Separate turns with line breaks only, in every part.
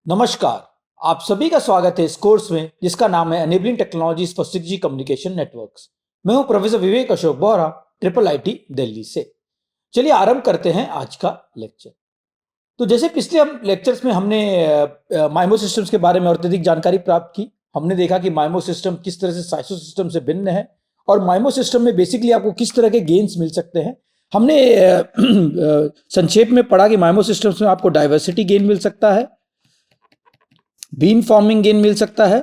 नमस्कार। आप सभी का स्वागत है इस कोर्स में जिसका नाम है enabling technologies for 6G communication networks. मैं हूं professor Vivek Ashok Bohra, triple IT Delhi से। चलिए आरंभ करते हैं आज का लेक्चर। तो जैसे पिछले हम लेक्चर्स में हमने माइमो सिस्टम्स के बारे में और अधिक जानकारी प्राप्त की। हमने देखा कि माइमो सिस्टम किस तरह से साइसो सिस्टम से भिन्न है और माइमो सिस्टम में बेसिकली आपको किस तरह के गेन्स मिल सकते हैं। हमने संक्षेप में पढ़ा कि माइमो सिस्टम्स में आपको डाइवर्सिटी गेन मिल सकता है, बीम फॉर्मिंग गेन मिल सकता है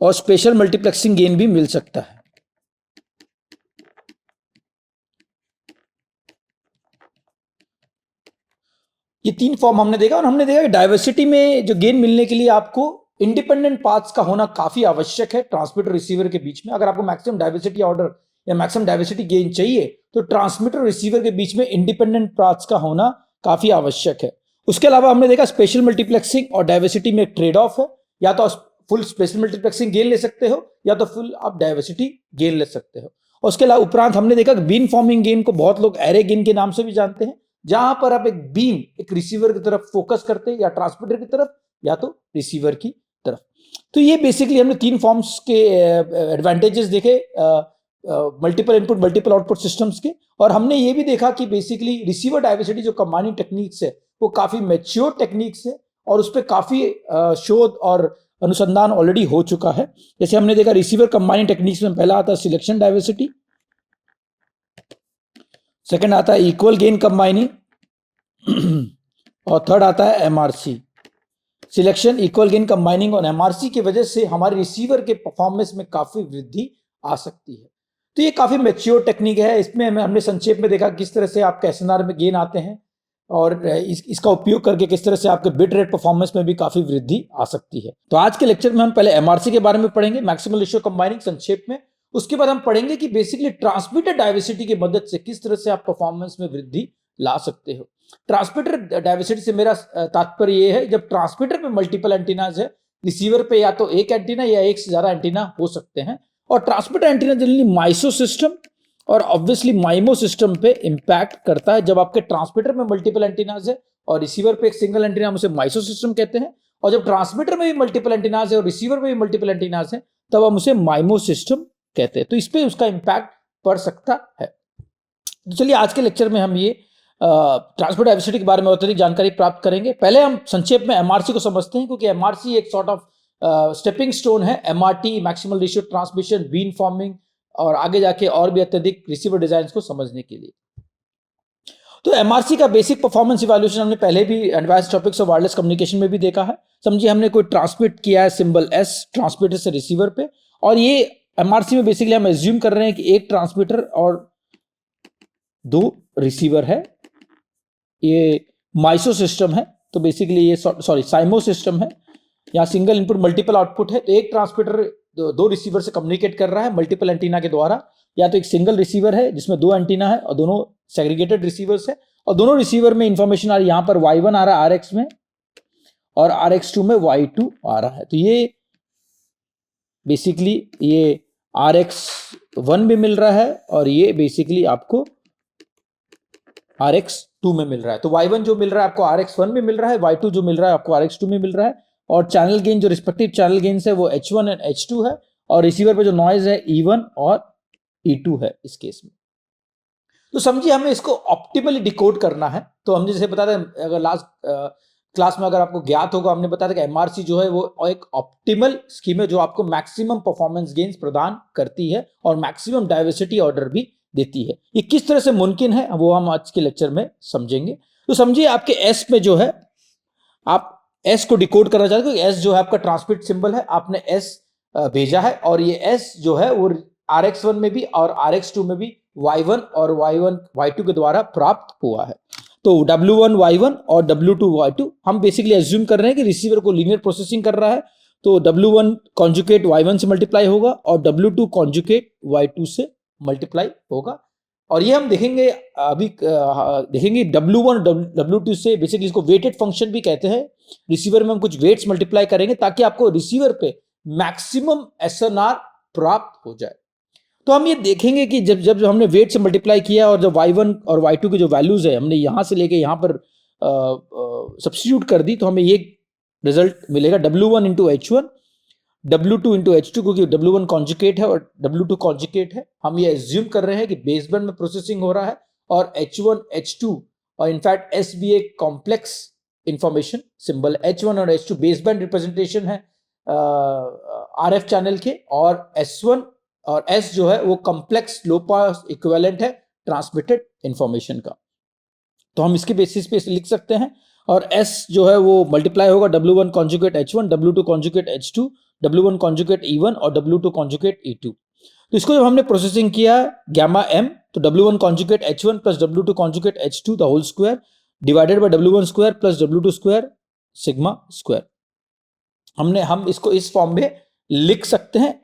और स्पेशल मल्टीप्लेक्सिंग गेन भी मिल सकता है। ये तीन फॉर्म हमने देखा और हमने देखा कि डाइवर्सिटी में जो गेन मिलने के लिए आपको इंडिपेंडेंट पाथ्स का होना काफी आवश्यक है ट्रांसमीटर रिसीवर के बीच में। अगर आपको मैक्सिमम डाइवर्सिटी ऑर्डर या मैक्सिमम डाइवर्सिटी गेन चाहिए तो ट्रांसमीटर रिसीवर के बीच में इंडिपेंडेंट पाथ्स का होना काफी आवश्यक है। उसके अलावा हमने देखा स्पेशल मल्टीप्लेक्सिंग और डाइवर्सिटी में एक ट्रेड ऑफ है, या तो फुल स्पेशल मल्टीप्लेक्सिंग गेन ले सकते हो या तो फुल आप डाइवर्सिटी गेन ले सकते हो। और उसके अलावा उपरांत हमने देखा कि बीम फॉर्मिंग गेन को बहुत लोग एरे गेन के नाम से भी जानते हैं, जहां पर आप एक बीम एक रिसीवर की तरफ फोकस करते हैं, या ट्रांसमीटर की तरफ या तो रिसीवर की तरफ। तो ये बेसिकली हमने तीन फॉर्म्स के एडवांटेजेस देखे multiple input multiple output systems के। और हमने ये भी देखा कि बेसिकली रिसीवर डाइवर्सिटी जो कंबाइनिंग टेक्निक्स है वो काफी मैच्योर टेक्निक्स है और उस पर काफी शोध और अनुसंधान ऑलरेडी हो चुका है। जैसे हमने देखा रिसीवर कंबाइनिंग टेक्निक्स में पहला आता है सिलेक्शन डाइवर्सिटी, सेकंड आता है इक्वल गेन कंबाइनिंग और थर्ड आता है MRC. Selection, equal gain combining और एमआरसी की वजह से हमारे रिसीवर के परफॉर्मेंस में काफी वृद्धि आ सकती है। तो ये काफी मैच्योर टेक्निक है। इसमें हमने संक्षेप में देखा किस तरह से आपके एसएनआर में गेन आते हैं और इसका उपयोग करके किस तरह से आपके बिट रेट परफॉर्मेंस में भी काफी वृद्धि आ सकती है। तो आज के लेक्चर में हम पहले एमआरसी के बारे में पढ़ेंगे, मैक्सिमम रेशियो कंबाइनिंग संक्षेप में। उसके बाद हम पढ़ेंगे कि बेसिकली ट्रांसमीटर डाइवर्सिटी की मदद से किस तरह से आप परफॉर्मेंस में वृद्धि ला सकते हो। ट्रांसमीटर डाइवर्सिटी से मेरा तात्पर्य यह है जब ट्रांसमीटर पे मल्टीपल एंटीनाज है, रिसीवर पे या तो एक एंटीना या एक से ज्यादा एंटीना हो सकते हैं। और ट्रांसमीटर एंटीना जनरली माइसो सिस्टम और ऑब्वियसली माइमो सिस्टम पे इंपैक्ट करता है। जब आपके ट्रांसमीटर में मल्टीपल एंटीनाज है और रिसीवर पे एक सिंगल एंटीना, हम उसे माइसो सिस्टम कहते हैं। और जब ट्रांसमीटर में भी मल्टीपल एंटीनाज है और रिसीवर में भी मल्टीपल एंटीनाज है तब हम उसे माइमो सिस्टम कहते हैं। तो इस पे उसका इंपैक्ट पड़ सकता है। तो चलिए आज के लेक्चर में हम ये ट्रांसमीटर डाइवर्सिटी के बारे में अत्यधिक जानकारी प्राप्त करेंगे। पहले हम संक्षेप में एमआरसी को समझते हैं, क्योंकि एमआरसी एक सॉर्ट ऑफ स्टेपिंग स्टोन है। MRT maximal ratio transmission, beam forming और आगे जाके और भी अत्यधिक रिसीवर डिजाइन को समझने के लिए। तो एमआरसी का बेसिक परफॉर्मेंस इवैल्यूएशन हमने पहले भी advance topics of wireless communication में भी देखा है। समझिए हमने कोई ट्रांसमिट किया है सिंबल एस ट्रांसमीटर से रिसीवर पे, और ये एमआरसी में बेसिकली हम एज्यूम कर रहे हैं कि एक ट्रांसमीटर और दो रिसीवर है। ये माइसो सिस्टम है, तो बेसिकली ये साइमो सिस्टम है। यहाँ सिंगल इनपुट मल्टीपल आउटपुट है, तो एक ट्रांसमीटर दो रिसीवर से कम्युनिकेट कर रहा है मल्टीपल एंटीना के द्वारा, या तो एक सिंगल रिसीवर है जिसमें दो एंटीना है और दोनों सेग्रीगेटेड रिसीवर्स है, और दोनों रिसीवर में इंफॉर्मेशन आ रही है। यहाँ पर Y1 आ रहा है RX में और RX2 में Y2 आ रहा है। तो ये बेसिकली ये RX1 भी मिल रहा है और ये बेसिकली आपको RX2 में मिल रहा है। तो Y1 जो मिल रहा है आपको RX1 में मिल रहा है, Y2 जो मिल रहा है आपको RX2 में मिल रहा है। और चैनल गेन जो रिस्पेक्टिव चैनल गेन है वो H1 एंड H2 है, और रिसीवर पे जो नॉइज है E1 और E2 है इस केस में। तो समझिए हमें इसको ऑप्टिमली डिकोड करना है। तो हमने जैसे बताया था, अगर लास्ट क्लास में अगर आपको ज्ञात होगा, हमने बताया था कि एमआरसी जो है वो एक ऑप्टिमल स्कीम है जो आपको मैक्सिमम परफॉर्मेंस गेन्स प्रदान करती है और मैक्सिमम डाइवर्सिटी ऑर्डर भी देती है। ये किस तरह से मुमकिन है वो हम आज के लेक्चर में समझेंगे। तो समझिए आपके एस में जो है, आप एस को डिकोड करना चाहते हो। एस जो है आपका ट्रांसमिट सिंबल है, आपने एस भेजा है और ये एस जो है वो RX1 में भी और RX2 में भी Y1 और Y2 के द्वारा प्राप्त हुआ है। तो W1 Y1 और W2 Y2 हम बेसिकली एज्यूम कर रहे हैं कि रिसीवर को लीनियर प्रोसेसिंग कर रहा है, तो W1 कॉन्जुगेट Y1 से मल्टीप्लाई होगा और W2 कॉन्जुगेट Y2 से मल्टीप्लाई होगा। और ये हम देखेंगे अभी देखेंगे W1 W2 से बेसिकली इसको वेटेड फंक्शन भी कहते हैं। रिसीवर में हम कुछ वेट्स मल्टीप्लाई करेंगे ताकि आपको रिसीवर पे मैक्सिमम एसएनआर प्राप्त हो जाए। तो हम ये देखेंगे कि जब जब हमने वेट से मल्टीप्लाई किया और जब y1 और y2 की जो वैल्यूज है हमने यहाँ से लेके यहाँ पर सब्स्टिट्यूट कर दी, तो हमें ये रिजल्ट मिलेगा W1 into H1, W2 into H2, क्योंकि W1 कॉन्जुगेट है और W2 कॉन्जुगेट है। हम ये एज्यूम कर रहे हैं कि बेसबैंड में प्रोसेसिंग हो रहा है और H1 H2 और इनफैक्ट S भी एक कॉम्प्लेक्स इंफॉर्मेशन सिंबल H1 और H2 बेसबैंड रिप्रेजेंटेशन है RF चैनल के, और S1 और S जो है वो कॉम्प्लेक्स लो पास इक्विवेलेंट है ट्रांसमिटेड इंफॉर्मेशन का। तो हम इसके बेसिस पे लिख सकते हैं, और S जो है वो मल्टीप्लाई होगा W1 conjugate H1, W2 conjugate H2, W1 conjugate E1 और W2 कॉन्जुगेट E2। तो इसको जब हमने प्रोसेसिंग किया गामा M, तो W1 conjugate H1 plus W2 conjugate H2 the whole square divided by W1 square plus W2 square sigma square. हम इसको इस फॉर्म में लिख सकते हैं।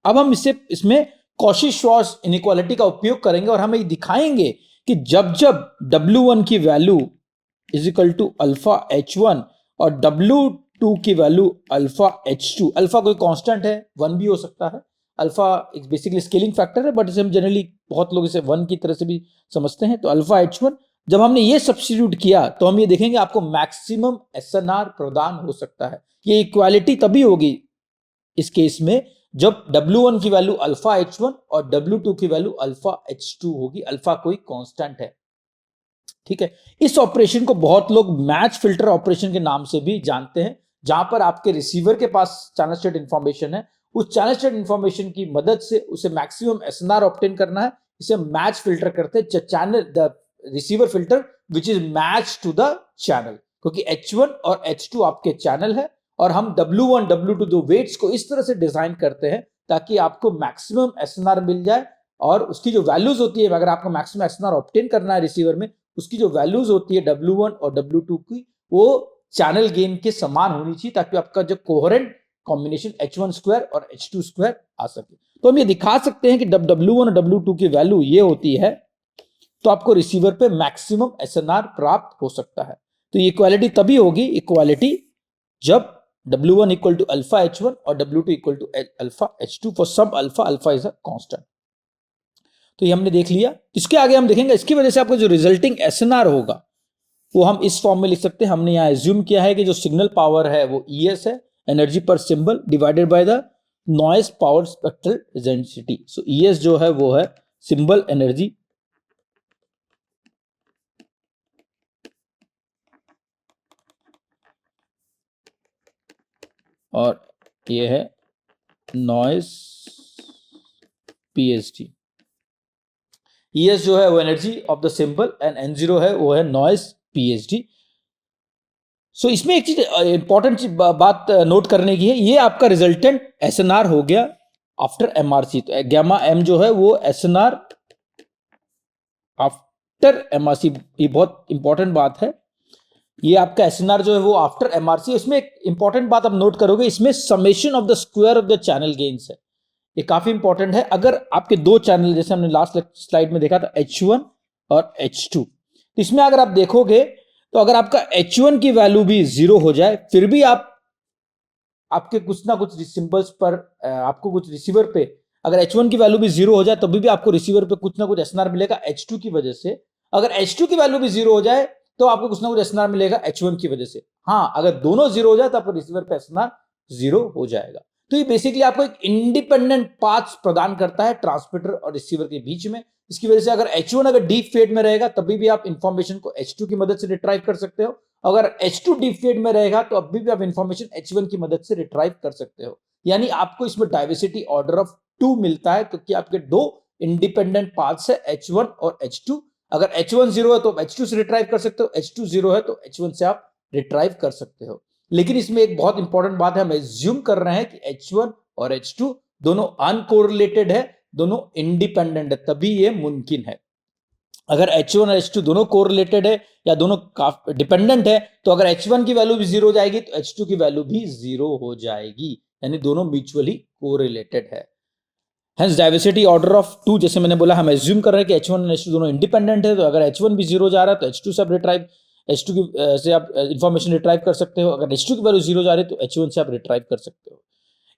अब हम इसमें कॉशी-श्वार्ट्ज इनइक्वालिटी का उपयोग करेंगे और हम ये दिखाएंगे कि जब जब W1 की value is equal to alpha H1 और W2 की वैल्यू अल्फा H2, अल्फा कोई कांस्टेंट है, 1 भी हो सकता है, अल्फा एक बेसिकली स्केलिंग फैक्टर है, बट इसे हम जनरली बहुत लोग इसे 1 की तरह से भी समझते हैं। तो अल्फा H1 जब हमने ये सब्स्टिट्यूट किया तो हम ये देखेंगे आपको मैक्सिमम SNR प्रदान हो सकता है। ये इक्वालिटी तभी होगी इस केस में जब W1 की वैल्यू अल्फा H1 और W2 की वैल्यू अल्फा H2 होगी, अल्फा कोई कांस्टेंट है। ठीक है, इस ऑपरेशन को बहुत लोग मैच फिल्टर ऑपरेशन के नाम से भी जानते हैं, जहां पर आपके रिसीवर के पास चैनल स्टेट इंफॉर्मेशन है, उस चैनल स्टेट इंफॉर्मेशन की मदद से उसे मैक्सिमम SNR ऑब्टेन करना है, इसे मैच फिल्टर करते हैं, channel the receiver filter which is match to the channel, क्योंकि H1 और H2 आपके चैनल है और हम W1 W2 दो वेट्स को इस तरह से डिजाइन करते हैं ताकि आपको मैक्सिमम SNR मिल जाए, और उसकी जो वैल्यूज होती है, अगर आपको मैक्सिमम SNR ऑब्टेन करना है रिसीवर में, उसकी जो वैल्यूज होती है W1 और W2 की, वो चैनल गेन के समान होनी चाहिए ताकि आपका जो कोहेरेंट कॉम्बिनेशन H1 स्क्वायर और H2 स्क्वायर आ सके। तो हम ये दिखा सकते हैं कि जब W1 और W2 की वैल्यू ये होती है तो आपको रिसीवर पे मैक्सिमम SNR प्राप्त हो सकता है। तो ये इक्वालिटी तभी होगी, इक्वालिटी जब W1 equal to alpha H1 और W2 equal to alpha H2 for some alpha, alpha is a constant. तो ये हमने देख लिया। इसके आगे हम देखेंगे इसकी वजह से आपको जो रिजल्टिंग SNR होगा वो हम इस फॉर्म में लिख सकते हैं। हमने यहां एज्यूम किया है कि जो सिग्नल पावर है वो ES है, एनर्जी पर symbol divided by the noise power spectral intensity. So ES जो है वो है सिंबल एनर्जी और ये है नॉइज PSD। ES जो है वो energy of the symbol and N0 है वो है नॉइज PSD। सो इसमें एक चीज इंपॉर्टेंट बात नोट करने की है, ये आपका रिजल्टेंट SNR हो गया आफ्टर MRC। तो गामा M जो है वो SNR आफ्टर MRC, ये बहुत इंपॉर्टेंट बात है। ये आपका SNR जो है वो आफ्टर MRC। इसमें एक इंपॉर्टेंट बात आप नोट करोगे, इसमें summation of the square of the channel gains है, ये काफी इंपॉर्टेंट है। अगर आपके दो चैनल, जैसे हमने लास्ट स्लाइड में देखा था H1 और H2, तो इसमें अगर आप देखोगे तो अगर आपका H1 की वैल्यू भी 0 हो जाए, फिर भी आपके कुछ ना कुछ सिंबल्स पर आपको कुछ रिसीवर पे अगर H1 की वैल्यू भी 0 हो जाए तभी भी आपको रिसीवर पे कुछ ना कुछ SNR मिलेगा H2 की वजह से। अगर H2 की वैल्यू भी 0 हो जाए तो आपको कुछ ना कुछ SNR मिलेगा H1 की वजह से। हाँ, अगर दोनों 0 हो जाए तो आपको रिसीवर पे SNR 0 हो जाएगा। तो ये बेसिकली आपको एक इंडिपेंडेंट पाथ प्रदान करता है ट्रांसमीटर और रिसीवर के बीच में। इसकी वजह से अगर H1 अगर डीप फेड में रहेगा तभी भी आप इंफॉर्मेशन को H2 की मदद से रिट्राइव कर सकते हो, अगर H2 डीप फेड में रहेगा तो अभी भी आप इंफॉर्मेशन H1 की मदद से रिट्राइव कर सकते हो। यानी आपको इसमें डाइवर्सिटी ऑर्डर ऑफ 2 मिलता है, क्योंकि आपके दो इंडिपेंडेंट पाथ्स है H1 और H2। अगर H1 0 है तो आप H2 से रिट्राइव कर सकते हो, H2 0 है तो H1 से आप रिट्राइव कर सकते हो। लेकिन इसमें एक बहुत इंपॉर्टेंट बात है, हम एज्यूम कर रहे हैं कि H1 और H2 दोनों अनकोरिलेटेड है, दोनों इंडिपेंडेंट है, तभी ये मुमकिन है। अगर H1 और H2 दोनों कोरिलेटेड है या दोनों डिपेंडेंट है, तो अगर H1 की वैल्यू भी 0 हो जाएगी तो H2 की वैल्यू भी 0 हो जाएगी, यानी दोनों म्यूचुअली कोरिलेटेड है। हेंस डाइवर्सिटी ऑर्डर ऑफ 2, जैसे मैंने बोला हम एज्यूम कर रहे हैं कि H1 और H2 दोनों इंडिपेंडेंट है, तो अगर H1 भी 0 जा रहा है तो H2 से आप रिट्राइव से आप इंफॉर्मेशन रिट्राइव कर सकते हो, अगर H2 की वैल्यू 0 जा रही है तो H1 से आप रिट्राइव कर सकते हो।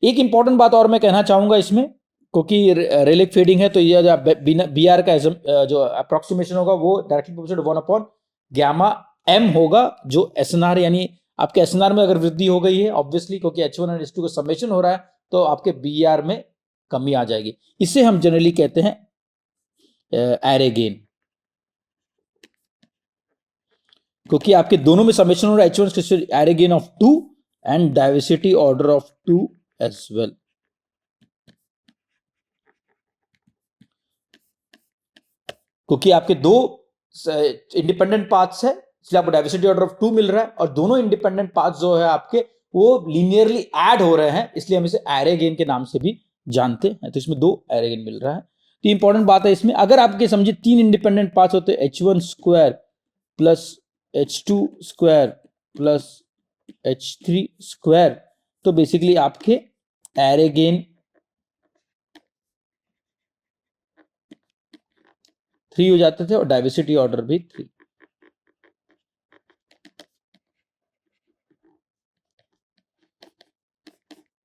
एक इंपॉर्टेंट बात और मैं कहना चाहूंगा इसमें, क्योंकि रेलिक फेडिंग है तो ये बी आर का जो अप्रोक्सीमेशन होगा वो directly proportional 1 upon gamma M होगा, जो एसएनआर यानी आपके एसएनआर में अगर वृद्धि हो गई है ऑब्वियसली क्योंकि H1 और H2 का समेशन हो रहा है तो आपके बीआर में कमी आ जाएगी। इसे हम जनरली कहते हैं एरे गेन, क्योंकि आपके दोनों में समेशन हो रहा है H1 array gain of 2 and diversity order of 2 as well. क्योंकि आपके दो इंडिपेंडेंट पाथ्स है इसलिए आपको डाइवर्सिटी ऑर्डर ऑफ 2 मिल रहा है और दोनों इंडिपेंडेंट पाथ्स जो है आपके वो लीनियरली ऐड हो रहे हैं, इसलिए हम इसे एरे गेन के नाम से भी जानते हैं। तो इसमें 2 एरे गेन मिल रहा है। तो इंपॉर्टेंट बात है इसमें, अगर आपके समझिए 3 इंडिपेंडेंट पाथ्स होते H1 square plus H2 square plus H3 square, तो बेसिकली आपके एरे गेन 3 हो जाते थे और डाइवर्सिटी ऑर्डर भी 3।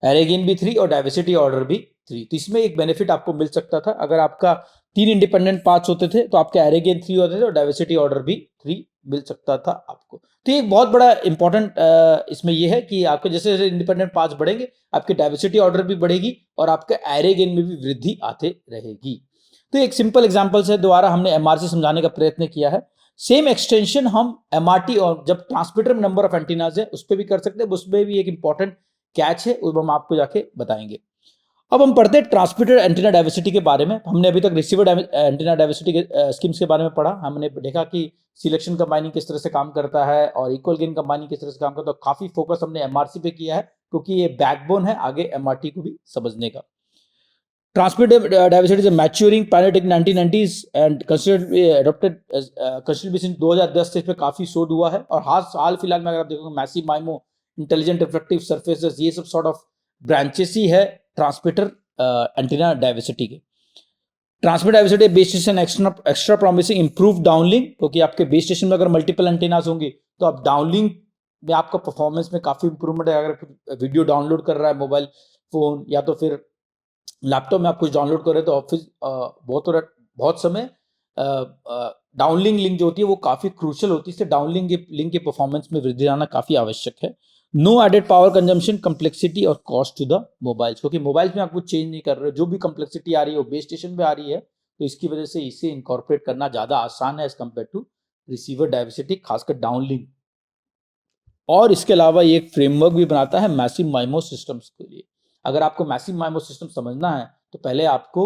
एरे गेन भी 3 और डाइवर्सिटी ऑर्डर भी 3। तो इसमें एक बेनिफिट आपको मिल सकता था, अगर आपका 3 इंडिपेंडेंट पाथ्स होते थे तो आपके एरे गेन 3 होते थे और डाइवर्सिटी ऑर्डर भी 3 मिल सकता था आपको। तो एक बहुत बड़ा इंपॉर्टेंट इसमें यह है कि आपके जैसे जैसे इंडिपेंडेंट पाथ्स बढ़ेंगे आपकी डाइवर्सिटी ऑर्डर भी बढ़ेगी और आपके एरे गेन में भी वृद्धि आते रहेगी। तो एक सिंपल एग्जांपल से द्वारा हमने एमआरसी समझाने का प्रयत्न किया है। सेम एक्सटेंशन हम एमआरटी और जब ट्रांसमीटर में नंबर ऑफ एंटीनाज है उस पर भी कर सकते हैं, उसमें भी एक इंपॉर्टेंट कैच है, वो हम आपको जाके बताएंगे। अब हम पढ़ते हैं ट्रांसमीटर एंटीना डाइवर्सिटी के बारे में। हमने अभी तक रिसीवर एंटीना डाइवर्सिटी के स्कीम्स के बारे में पढ़ा। हमने देखा कि सिलेक्शन कंबाइनिंग किस तरह से काम करता है और इक्वल गेन कंबाइनिंग किस तरह से काम करता है। तो काफी फोकस हमने एमआरसी पे किया है क्योंकि ये बैकबोन है आगे एमआरटी को भी समझने का। Transmitter diversity is a maturing pioneer in 1990s and considered adopted considered since 2010 से इस पे काफी शोध हुआ है। और हाल फिलहाल में अगर आप देखोगे मैसिव माइमो, इंटेलिजेंट रिफ्लेक्टिव सरफेसेस, ये सब सॉर्ट ऑफ ब्रांचेस ही है ट्रांसमीटर एंटीना डाइवर्सिटी के। Transmitter diversity base station extra promising improve downlink, क्योंकि आपके बेस स्टेशन में अगर मल्टीपल एंटीनास होंगे तो आप डाउनलिंक में आपका परफॉर्मेंस में काफी इंप्रूवमेंट है। अगर वीडियो डाउनलोड कर रहा है मोबाइल फोन या तो फिर लैपटॉप में आप कुछ डाउनलोड कर रहे हैं तो ऑफिस बहुत समय डाउनलिंक लिंक जो होती है वो काफी क्रूशियल होती है, इससे डाउनलिंक लिंक के परफॉर्मेंस में वृद्धि आना काफी आवश्यक है। No added power consumption, complexity और कॉस्ट टू द मोबाइल्स, क्योंकि मोबाइल्स में आप कुछ चेंज नहीं कर रहे, जो भी कंप्लेक्सिटी आ रही है वो बेस स्टेशन पे आ रही है, तो इसकी वजह से इसे इनकॉर्पोरेट करना ज्यादा आसान है as compare to receiver diversity, खासकर डाउनलिंक। और इसके अलावा ये एक फ्रेमवर्क भी बनाता है मैसिव माइमो सिस्टम्स के लिए। अगर आपको मैसिव माइमो सिस्टम समझना है तो पहले आपको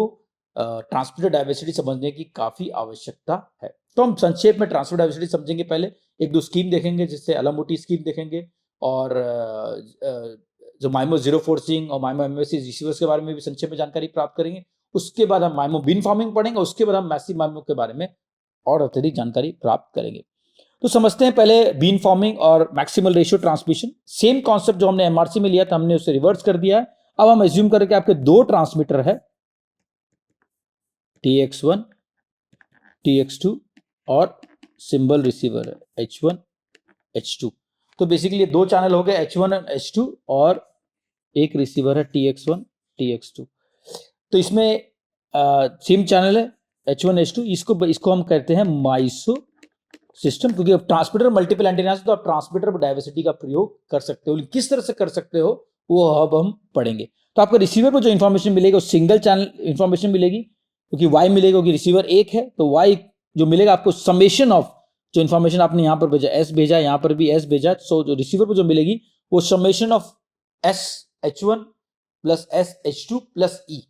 ट्रांसमीटर डाइवर्सिटी समझने की काफी आवश्यकता है। तो हम संक्षेप में ट्रांसमीटर डाइवर्सिटी समझेंगे। पहले एक दो स्कीम देखेंगे, जिससे अलामोटी स्कीम देखेंगे और जो माइमो जीरो फोर्सिंग और माइमो एमएससी रिसीवर्स के बारे में भी संक्षेप में जानकारी प्राप्त करेंगे। उसके बाद हम माइमो बीन फॉर्मिंग पढ़ेंगे, उसके बाद हम मैसिव माइमो के बारे में और अत्यधिक जानकारी प्राप्त करेंगे। तो समझते हैं पहले बीन फॉर्मिंग और maximal ratio transmission. Same concept जो हमने एमआरसी में लिया था हमने उसे रिवर्स कर दिया है। अब हम एज्यूम करें कि आपके दो ट्रांसमीटर है TX1 TX2 और सिंबल रिसीवर है H1 H2। तो बेसिकली दो चैनल हो गए H1 और H2 और एक रिसीवर है TX1 TX2। तो इसमें सेम चैनल है H1 H2। इसको हम कहते हैं माइसो सिस्टम, क्योंकि अब ट्रांसमीटर मल्टीपल एंटीनास तो आप ट्रांसमीटर पर डाइवर्सिटी का प्रयोग कर सकते हो। किस तरह से कर सकते हो वो अब हम पढ़ेंगे। तो आपको रिसीवर पर जो इन्फॉर्मेशन मिलेगी वो सिंगल चैनल इन्फॉर्मेशन मिलेगी, क्योंकि वाई मिलेगा, क्योंकि रिसीवर एक है तो वाई जो मिलेगा आपको समेशन ऑफ जो इन्फॉर्मेशन आपने यहाँ पर भेजा एस भेजा, यहाँ पर भी एस भेजा, सो जो रिसीवर पर जो मिलेगी वो summation of S H1 plus S H2 plus E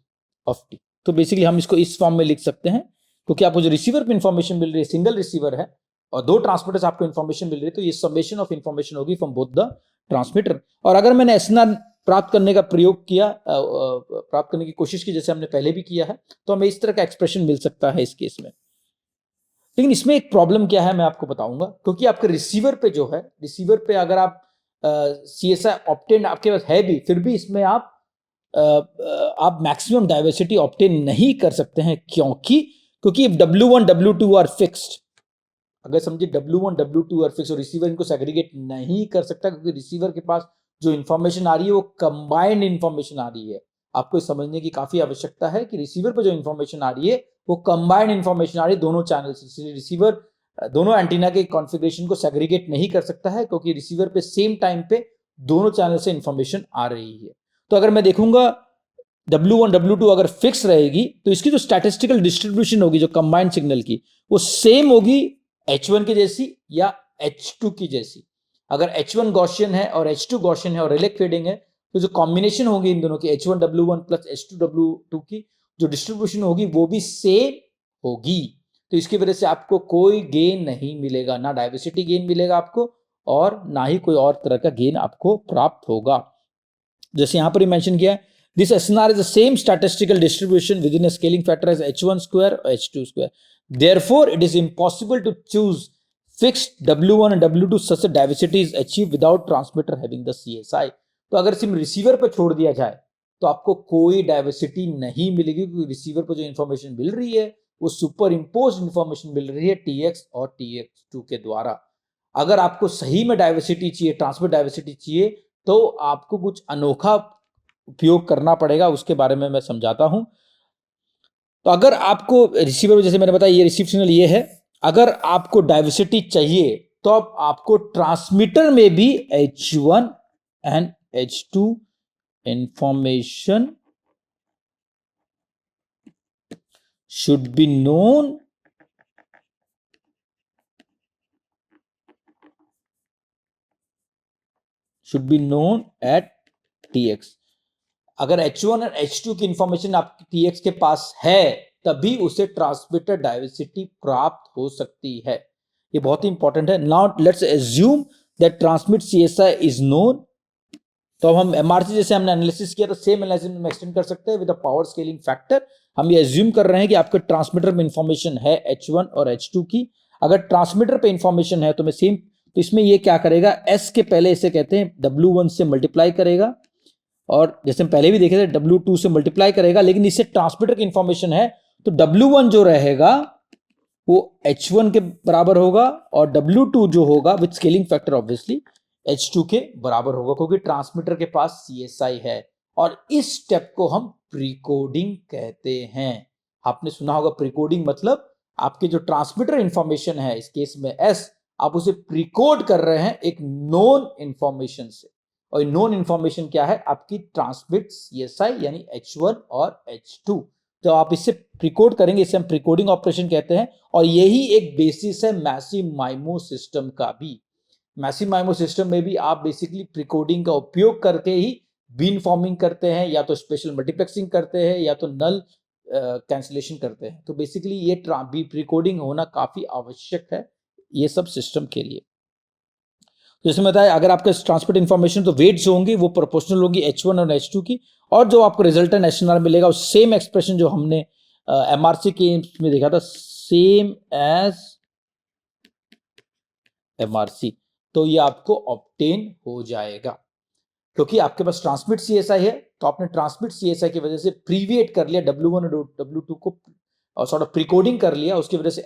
of T. तो बेसिकली हम इसको इस फॉर्म में लिख सकते हैं, क्योंकि आपको जो रिसीवर पर इन्फॉर्मेशन मिल रही है सिंगल रिसीवर है और दो ट्रांसमीटर्स आपको इन्फॉर्मेशन मिल रही है, तो ये समेशन ऑफ इन्फॉर्मेशन होगी फ्रॉम बोथ द ट्रांसमीटर। और अगर मैंने एसएनआर प्राप्त करने का प्रयोग किया, प्राप्त करने की कोशिश की जैसे हमने पहले भी किया है, तो हमें इस तरह का एक्सप्रेशन मिल सकता है इस केस में। लेकिन इसमें एक प्रॉब्लम क्या है मैं आपको बताऊंगा, क्योंकि आपके रिसीवर पे जो है, रिसीवर पे अगर आप CSI ऑब्टेन आपके पास है भी, फिर भी इसमें आप मैक्सिमम डाइवर्सिटी ऑब्टेन नहीं कर सकते हैं। क्योंकि W1 W2 आर फिक्स्ड। अगर समझिए W1 W2 और फिक्स, और रिसीवर इनको सेग्रीगेट नहीं कर सकता, क्योंकि रिसीवर के पास जो इंफॉर्मेशन आ रही है वो कंबाइंड इंफॉर्मेशन आ रही है। आपको समझने की काफी आवश्यकता है कि रिसीवर पर जो इन्फॉर्मेशन आ रही है वो कंबाइंड इन्फॉर्मेशन आ रही है दोनों चैनल से, इसलिए रिसीवर दोनों एंटीना के कॉन्फ़िगरेशन को सेग्रीगेट नहीं कर सकता है क्योंकि रिसीवर पे सेम टाइम पे दोनों चैनल से इंफॉर्मेशन आ रही है। तो अगर मैं देखूंगा W1 W2 अगर फिक्स रहेगी तो इसकी जो स्टैटिस्टिकल डिस्ट्रीब्यूशन होगी जो कंबाइंड सिग्नल की वो सेम होगी H1 की जैसी या H2 की जैसी। अगर H1 गॉसियन है और H2 गॉसियन है और रिलेक फेडिंग है तो जो कॉम्बिनेशन होगी इन दोनों की H1 W1 plus H2 W2 की जो डिस्ट्रीब्यूशन होगी वो भी सेम होगी। तो इसकी वजह से आपको कोई गेन नहीं मिलेगा, ना डाइवर्सिटी गेन मिलेगा आपको और ना ही कोई और तरह का गेन आपको प्राप्त होगा। जैसे यहां पर ही मेंशन किया है, this SNR is the same statistical distribution within a scaling factor as H1 square or H2 square. Therefore, it is impossible to choose fixed W1 and W2 such a diversity is achieved without transmitter having the CSI. तो अगर सिर्फ receiver पर छोड़ दिया जाए तो आपको कोई डाइवर्सिटी नहीं मिलेगी क्योंकि रिसीवर पर जो इंफॉर्मेशन मिल रही है वो सुपर इम्पोज इंफॉर्मेशन मिल रही है TX और TX2 के द्वारा। अगर आपको सही में डाइवर्सिटी चाहिए, ट्रांसमिट डाइवर्सिटी चाहिए, तो आपको कुछ अनोखा उपयोग करना पड़ेगा, उसके बारे में मैं समझाता हूं। तो अगर आपको रिसीवर, जैसे मैंने बताया ये रिसीव सिग्नल ये है, अगर आपको डाइवर्सिटी चाहिए तो अब आपको ट्रांसमीटर में भी H1 and H2 information should be known at TX। अगर H1 और H2 की इंफॉर्मेशन आपकी TX के पास है तभी उसे ट्रांसमिटर डाइवर्सिटी प्राप्त हो सकती है। ये बहुत ही इंपॉर्टेंट है। Now let's assume that transmit CSI is known. तो अब हम MRC जैसे हमने एनालिसिस किया था सेम एनालिसिस में एक्सटेंड कर सकते हैं with a power scaling factor. हम ये एज्यूम कर रहे हैं कि आपके ट्रांसमीटर में इंफॉर्मेशन है H1 और H2 की। अगर ट्रांसमीटर पे इंफॉर्मेशन है तो मैं सेम, तो इसमें ये क्या करेगा, S के पहले इसे कहते हैं W1 से मल्टीप्लाई करेगा और जैसे हम पहले भी देखे थे W2 से मल्टीप्लाई करेगा, लेकिन इससे ट्रांसमीटर की इंफॉर्मेशन है तो W1 जो रहेगा वो H1 के बराबर होगा और W2 जो होगा with scaling factor obviously H2 के बराबर होगा क्योंकि ट्रांसमीटर के पास CSI है। और इस स्टेप को हम प्रीकोडिंग कहते हैं। आपने सुना होगा प्रीकोडिंग मतलब आपके जो ट्रांसमीटर इंफॉर्मेशन है, इस केस में S, आप उसे प्रीकोड कर रहे हैं एक नोन इंफॉर्मेशन से। और नोन इंफॉर्मेशन क्या है, आपकी ट्रांसमिट CSI यानी H1 और H2। तो आप इससे प्रीकोड करेंगे, इसे हम प्रीकोडिंग ऑपरेशन कहते हैं। और यही एक बेसिस है मैसिव माइमो सिस्टम का भी। मैसिव माइमो सिस्टम में भी आप बेसिकली प्रीकोडिंग का उपयोग करके ही बीन फॉर्मिंग करते हैं, या तो स्पेशल मल्टीप्लेक्सिंग करते हैं या तो नल कैंसिलेशन करते हैं। तो बेसिकली ये प्रीकोडिंग होना काफी आवश्यक है ये सब सिस्टम के लिए। जैसे मैं बताया, अगर आपके ट्रांसमिट इन्फॉर्मेशन तो वेट्स जो होंगी वो प्रोपोर्शनल होगी H1 और H2 की, और जो आपको रिजल्टेंट SNR मिलेगा उस सेम एक्सप्रेशन जो हमने MRC के में देखा था, सेम एज MRC, तो ये आपको ऑब्टेन हो जाएगा क्योंकि आपके पास ट्रांसमिट CSI है। तो आपने ट्रांसमिट CSI की वजह से प्रीवेट कर लिया W1 और W2 को और सॉर्ट ऑफ प्रीकोडिंग कर लिया, उसकी वजह से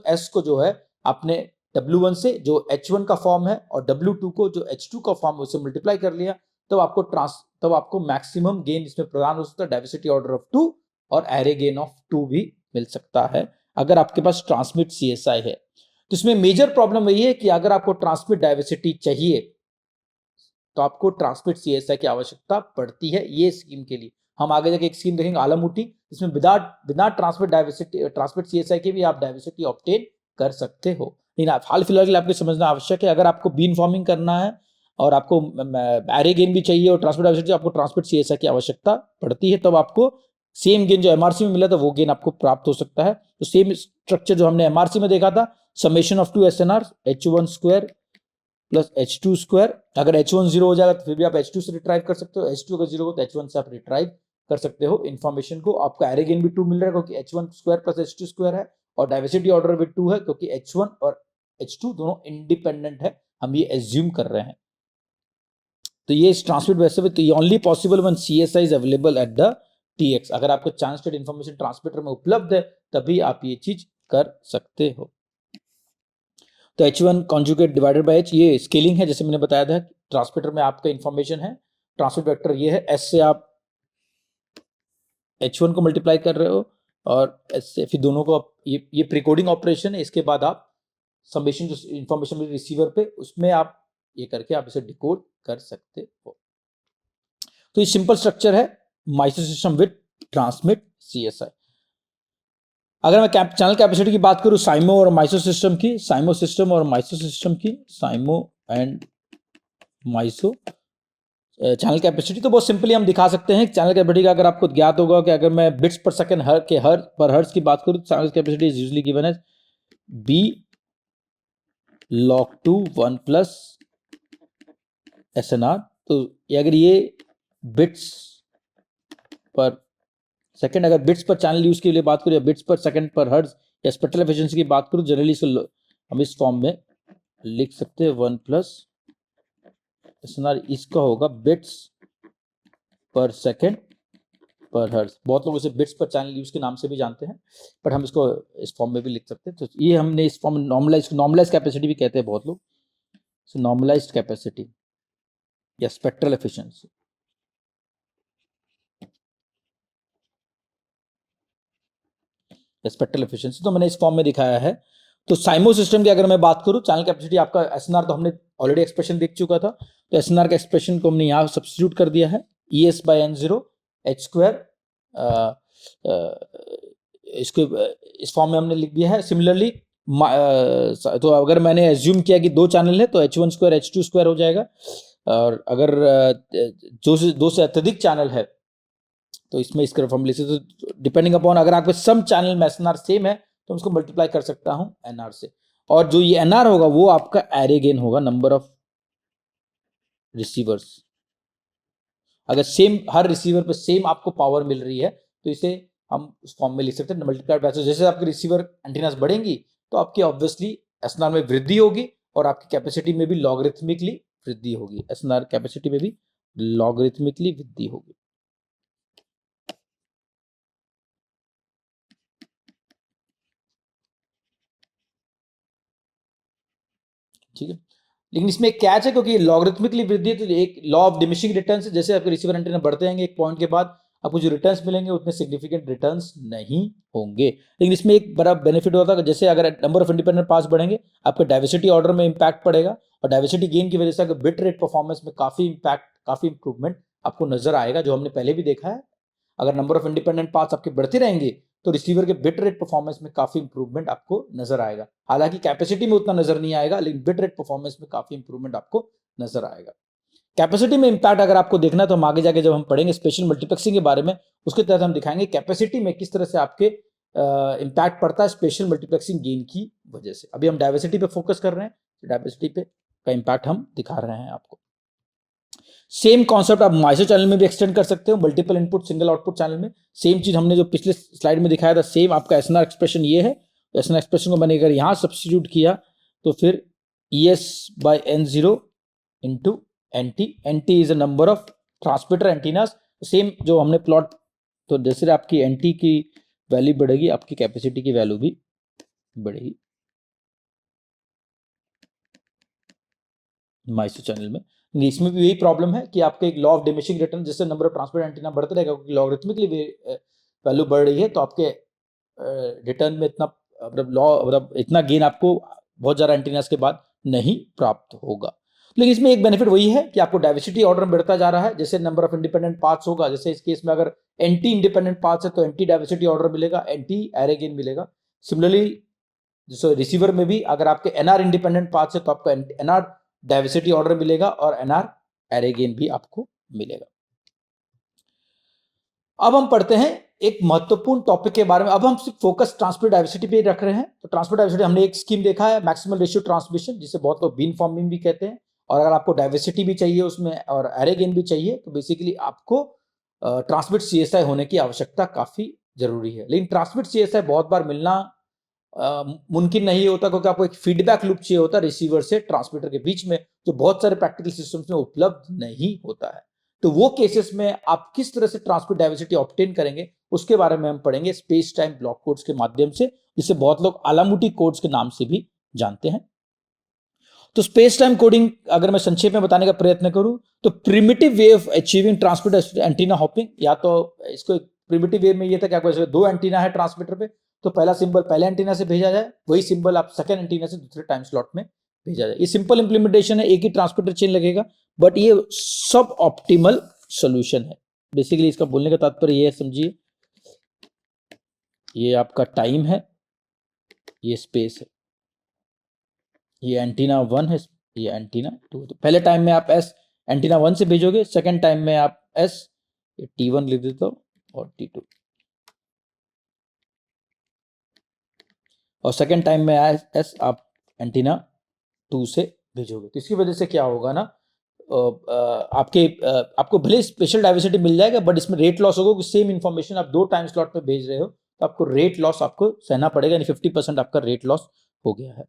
S को जो है आपने W1 से जो H1 का फॉर्म है और W2 को जो H2 का फॉर्म है उससे मल्टीप्लाई कर लिया। तब आपको मैक्सिमम गेन इसमें प्रदान हो सकता है, डाइवर्सिटी ऑर्डर ऑफ 2 और एरे गेन ऑफ 2 भी मिल सकता है अगर आपके पास ट्रांसमिट CSI है। तो इसमें मेजर प्रॉब्लम यही है कि अगर आपको ट्रांसमिट डाइवर्सिटी चाहिए तो आपको ट्रांसमिट CSI की आवश्यकता पड़ती है ये स्कीम के लिए। हम आगे जाके एक स्कीम देखेंगे आलमूटी, इसमें बिना ट्रांसमिट CSI के भी आप डाइवर्सिटी ऑब्टेन कर सकते हो। लेकिन हाल फिलहाल के लिए आपको समझना आवश्यक है, अगर आपको बीन फॉर्मिंग करना है और आपको एरे गेन भी चाहिए और ट्रांसमिट डाइवर्सिटी, आपको ट्रांसमिट CSI की आवश्यकता पड़ती है, तब आपको सेम गेन जो MRC में मिला था वो गेन आपको प्राप्त हो सकता है। तो सेम स्ट्रक्चर जो हमने MRC में देखा था, summation of 2 SNR H1 square plus H2 square. अगर H1 जीरो हो जाएगा तो फिर भी आप H2 से रिट्राइव कर सकते हो, H2 अगर जीरो हो तो H1 से आप रिट्राइव कर सकते हो इंफॉर्मेशन को। आपका एरे गेन भी 2 मिल रहा है क्योंकि H1 square plus H2 square है, और डाइवर्सिटी ऑर्डर भी 2 है क्योंकि H1 और H2 दोनों इंडिपेंडेंट है, हम ये एज्यूम कर रहे हैं। तो ये ट्रांसमिट वैसे भी, तो ये only possible when CSI is available at the TX। अगर आपको चांस स्टेट इंफॉर्मेशन ट्रांसमीटर में उपलब्ध है तभी आप ये चीज कर सकते हो। तो H1 conjugate divided by H, ये स्केलिंग है जैसे मैंने बताया था। ट्रांसमीटर में आपका इंफॉर्मेशन है, ट्रांसमिट वेक्टर ये है, S से आप H1 को मल्टीप्लाई कर रहे हो और ऐसे फिर दोनों को ये प्रीकोडिंग ऑपरेशन है। इसके बाद आप समेशन जो इंफॉर्मेशन मिली रिसीवर पे, उसमें आप ये करके आप इसे डिकोड कर सकते हो। तो ये सिंपल स्ट्रक्चर है micro system with transmit CSI। अगर मैं चैनल कैपेसिटी की बात करूं साइमो और माइक्रो सिस्टम की, साइमो सिस्टम और माइक्रो सिस्टम की, साइमो एंड माइसो चैनल कैपेसिटी तो बहुत सिंपली हम दिखा सकते हैं। चैनल कैपेसिटी का अगर आपको ज्ञात होगा कि अगर मैं बिट्स पर सेकंड पर हर्ट्ज की बात करूं, channel capacity is usually given as B log 2 1 plus SNR। तो अगर ये बिट्स पर सेकंड, अगर बिट्स पर चैनल यूज के लिए बात करूं या बिट्स पर सेकंड पर हर्ट्ज या स्पेक्ट्रल एफिशिएंसी की बात करूं, जनरली इसको हम इस फॉर्म में लिख सकते हैं 1 प्लस SNR। इसका होगा बिट्स पर सेकंड पर हर्ट्ज। बहुत लोग इसे बिट्स पर चैनल यूज के नाम से भी जानते हैं, पर हम इसको इस फॉर्म में भी लिख सकते हैं। तो ये हमने इस फॉर्म में नॉर्मलाइज कैपेसिटी भी कहते हैं बहुत लोग, नॉर्मलाइज्ड कैपेसिटी या स्पेक्ट्रल एफिशिएंसी। स्पेक्ट्रल एफिशिएंसी तो मैंने इस फॉर्म में दिखाया है। तो साइमो सिस्टम की अगर मैं बात करूं, चैनल कैपेसिटी आपका SNR तो हमने ऑलरेडी एक्सप्रेशन देख चुका था, तो SNR का एक्सप्रेशन को हमने यहां सब्स्टिट्यूट कर दिया है, ES/N0 H²। इसके इस फॉर्म में हमने लिख दिया है। सिमिलरली तो अगर मैंने एज्यूम किया कि 2 चैनल है तो H1² H2² हो जाएगा, और अगर दो से अत्यधिक चैनल है तो इसमें इसका फॉर्मूले से, तो डिपेंडिंग अपॉन अगर आपके सम चैनल में SNR सेम है तो उसको मल्टीप्लाई कर सकता हूं NR से, और जो ये NR होगा वो आपका एरे गेन होगा, नंबर ऑफ रिसीवर्स। अगर सेम हर रिसीवर पे सेम आपको पावर मिल रही है तो इसे हम उस फॉर्म में लिख सकते हैं मल्टीप्लाइड बाय। जैसे आपके रिसीवर एंटीनास बढ़ेंगी तो आपकी ऑब्वियसली SNR में वृद्धि होगी और आपकी कैपेसिटी में भी लॉगरिथमिकली वृद्धि होगी, SNR कैपेसिटी में भी लॉगरिथमिकली वृद्धि होगी। ठीक है, लेकिन इसमें एक कैच है, क्योंकि लॉगरिथमिकली वृद्धि है तो एक लॉ ऑफ डिमिनिशिंग रिटर्न्स है। जैसे आपके रिसीवर एंटीना बढ़ते जाएंगे एक पॉइंट के बाद आपको जो रिटर्न्स मिलेंगे उतने सिग्निफिकेंट रिटर्न्स नहीं होंगे। लेकिन इसमें एक बड़ा बेनिफिट होता है, जैसे अगर नंबर ऑफ इंडिपेंडेंट पास बढ़ेंगे आपके डाइवर्सिटी ऑर्डर में इंपैक्ट पड़ेगा, और डाइवर्सिटी गेन की वजह से बिट रेट परफॉर्मेंस में काफी इंप्रूवमेंट आपको नजर आएगा, जो हमने पहले भी देखा है। अगर नंबर ऑफ इंडिपेंडेंट पाथ्स आपके बढ़ते रहेंगे तो रिसीवर के बिट रेट परफॉर्मेंस में काफी इंप्रूवमेंट आपको नजर आएगा। हालांकि कैपेसिटी में उतना नजर नहीं आएगा, लेकिन बिट रेट परफॉर्मेंस में काफी इंप्रूवमेंट आपको नजर आएगा। कैपेसिटी में इंपैक्ट अगर आपको देखना है तो हम आगे जाके जब हम पढ़ेंगे स्पेशल मल्टीप्लेक्सिंग के बारे में, उसके तहत हम दिखाएंगे कैपेसिटी में किस तरह से आपके इंपैक्ट पड़ता है स्पेशल मल्टीप्लेक्सिंग गेन की वजह से। अभी हम डाइवर्सिटी पे फोकस कर रहे हैं, डाइवर्सिटी पे का इंपैक्ट हम दिखा रहे हैं आपको। सेम कॉन्सेप्ट आप माइसो चैनल में भी एक्सटेंड कर सकते हो, multiple input single output channel में। सेम चीज हमने जो पिछले स्लाइड में दिखाया था, सेम आपका SNR एक्सप्रेशन ये है। तो SNR एक्सप्रेशन को मैंने अगर यहां सब्स्टिट्यूट किया तो फिर ES/N0 into NT is a number of transmitter antennas. Same जो हमने प्लॉट, तो जैसे आपकी NT की वैल्यू बढ़ेगी आपकी कैपेसिटी की वैल्यू भी बढ़ेगी माइसो चैनल में। इसमें भी यही प्रॉब्लम है कि आपके एक लॉ ऑफ डिमिनिशिंग रिटर्न, जैसे नंबर ऑफ ट्रांसमिट एंटीना बढ़ते रहेगा क्योंकि लॉगरिथमिकली वैल्यू बढ़ रही है, तो आपके रिटर्न में इतना मतलब इतना गेन आपको बहुत ज्यादा एंटीनास के बाद नहीं प्राप्त होगा। लेकिन इसमें एक बेनिफिट वही है कि आपको डाइवर्सिटी ऑर्डर में बढ़ता जा रहा है। जैसे नंबर ऑफ इंडिपेंडेंट पाथ्स होगा, जैसे इस केस में अगर एंटी इंडिपेंडेंट पाथ्स है तो एंटी डाइवर्सिटी ऑर्डर मिलेगा, एंटी एरे गेन मिलेगा। सिमिलरली जैसे रिसीवर में भी अगर आपके NR इंडिपेंडेंट पाथ्स है तो आपको NR डाइवर्सिटी ऑर्डर मिलेगा और NR एरे गेन भी आपको मिलेगा। अब हम पढ़ते हैं एक महत्वपूर्ण टॉपिक के बारे में। अब हम सिर्फ फोकस ट्रांसमिट डाइवर्सिटी पे रख रहे हैं। तो ट्रांसमिट डाइवर्सिटी हमने एक स्कीम देखा है, मैक्सिमल रेशियो ट्रांसमिशन, जिसे बहुत लोग बीन फॉर्मिंग भी कहते हैं। और अगर आपको डाइवर्सिटी भी चाहिए उसमें और एरे गेन भी चाहिए तो बेसिकली आपको ट्रांसमिट CSI होने की आवश्यकता काफी जरूरी है। लेकिन ट्रांसमिट CSI बहुत बार मिलना मुमकिन नहीं होता, क्योंकि आपको एक फीडबैक लूप चाहिए होता है रिसीवर से ट्रांसमीटर के बीच में, जो बहुत सारे प्रैक्टिकल सिस्टम्स में उपलब्ध नहीं होता है। तो वो केसेस में आप किस तरह से ट्रांसमिट डाइवर्सिटी ऑब्टेन करेंगे उसके बारे में हम पढ़ेंगे स्पेस टाइम ब्लॉक कोड्स के माध्यम से, जिसे बहुत लोग आलामुटी कोड्स के नाम से भी जानते हैं। तो स्पेस टाइम कोडिंग अगर मैं संक्षेप में बताने का प्रयत्न करूं तो primitive way of achieving transmit antenna hopping, या तो इसको प्रिमिटिव वे में ये था क्या, कोई दो एंटीना है ट्रांसमीटर पे, तो पहला सिंबल पहले एंटीना से भेजा जाए, वही सिंबल आप सेकंड एंटीना से दूसरे टाइम स्लॉट में भेजा जाए। ये सिंपल इंप्लीमेंटेशन है, एक ही ट्रांसमीटर चेन लगेगा, बट ये सब ऑप्टिमल सोल्यूशन है। बेसिकली इसका बोलने का तात्पर्य ये है, समझिए ये आपका टाइम है, ये स्पेस है, ये एंटीना 1 है, ये एंटीना 2 है। तो पहले टाइम में आप एस एंटीना 1 से भेजोगे, सेकंड टाइम में आप एस T1 लिख देता हूं और T2, और सेकंड टाइम में एस आप एंटीना 2 से भेजोगे। तो इसकी वजह से क्या होगा ना, आपको भले स्पेशल डाइवर्सिटी मिल जाएगा, बट इसमें रेट लॉस होगा, सेम इंफॉर्मेशन आप दो टाइम स्लॉट में भेज रहे हो, तो आपको रेट लॉस आपको सहना पड़ेगा, यानी 50% आपका रेट लॉस हो गया है।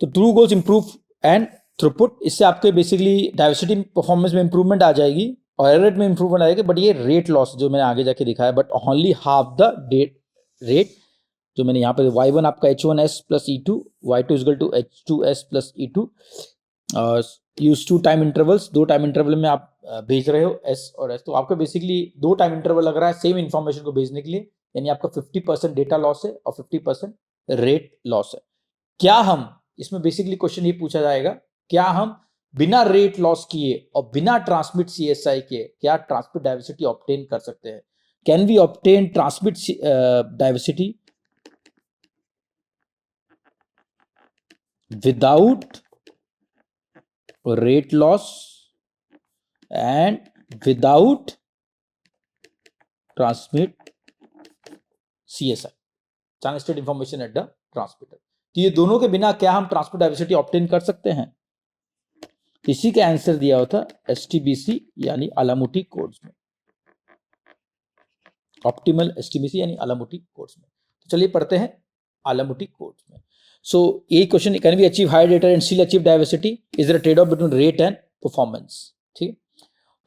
तो true goals improve and throughput, इससे आपके बेसिकली डाइवर्सिटी परफॉर्मेंस में इंप्रूवमेंट आ जाएगी और एरर रेट में इंप्रूवमेंट आएगी, बट ये रेट लॉस जो मैंने आगे जाके दिखाया, but only half the rate जो मैंने यहाँ पे y1 आपका h1s plus E2, y2 is equal to h2s plus E2, use two time intervals, दो टाइम इंटरवल में आप भेज रहे हो s और s, तो आपका बेसिकली दो टाइम इंटरवल लग रहा है सेम इंफॉर्मेशन को भेजने के लिए, यानी आपका 50% डेटा लॉस है और 50% रेट लॉस है। क्या हम इसमें बेसिकली क्वेश्चन ये पूछा जाएगा, क्या हम बिना रेट लॉस किए और बिना ट्रांसमिट CSI के क्या ट्रांसमिट डाइवर्सिटी ऑब्टेन कर सकते हैं? Can we obtain transmit diversity without rate loss and without transmit CSI, channel state information at the transmitter? तो ये दोनों के बिना क्या हम ट्रांसमिट डाइवर्सिटी ऑब्टेन कर सकते हैं? इसी का आंसर दिया होता STBC यानी अलामुटी कोड्स में, ऑप्टिमल STBC यानी अलामुटी कोड्स में। तो चलिए पढ़ते हैं अलामुटी कोड्स में। So ये question, can we achieve high data and still achieve diversity, is there trade off between rate and performance? ठीक,